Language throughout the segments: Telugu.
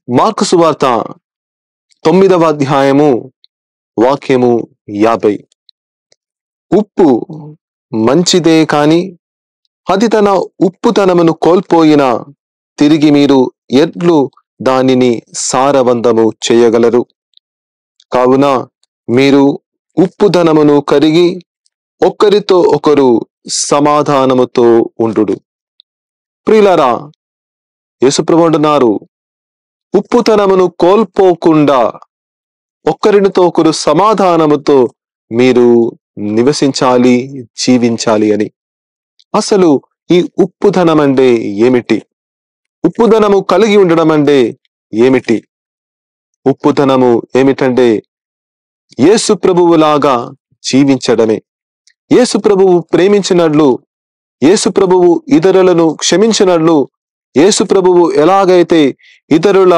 మార్కు సువార్త 9వ అధ్యాయము వాక్యము 50. ఉప్పు మంచిదే కాని అది తన ఉప్పుతనమును కోల్పోయినా తిరిగి మీరు ఎట్లు దానిని సారవంతము చేయగలరు? కావున మీరు ఉప్పుదనమును కరిగి ఒకరితో ఒకరు సమాధానముతో ఉండుడు. ప్రియులారా, యేసుప్రభువు అంటున్నారు, ఉప్పుతనమును కోల్పోకుండా ఒకరితో ఒకరు సమాధానముతో మీరు నివసించాలి, జీవించాలి అని. అసలు ఈ ఉప్పుదనం అంటే ఏమిటి? ఉప్పుదనము కలిగి ఉండడం అంటే ఏమిటి? ఉప్పుదనము ఏమిటంటే యేసు ప్రభువులాగా జీవించడమే. యేసు ప్రభువు ప్రేమించినట్లు, యేసు ప్రభువు ఇతరులను క్షమించినట్లు, యేసు ప్రభువు ఎలాగైతే ఇతరుల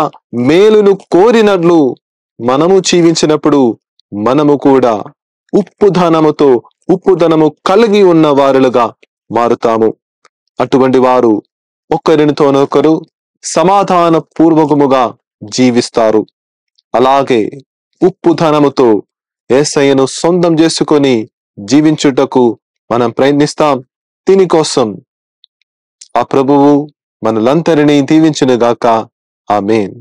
మేలును కోరినట్లు మనము జీవించినప్పుడు మనము కూడా ఉప్పుదనము కలిగి ఉన్న వారులుగా మారుతాము. అటువంటి వారు ఒకరితోనొకరు సమాధాన పూర్వకముగా జీవిస్తారు. అలాగే ఉప్పుదనముతో యేసయ్యను సొంతం చేసుకొని జీవించుటకు మనం ప్రయత్నిస్తాం. దీనికోసం ఆ ప్రభువు మనలందరినీ దీవించునుగాక. ఆమేన్.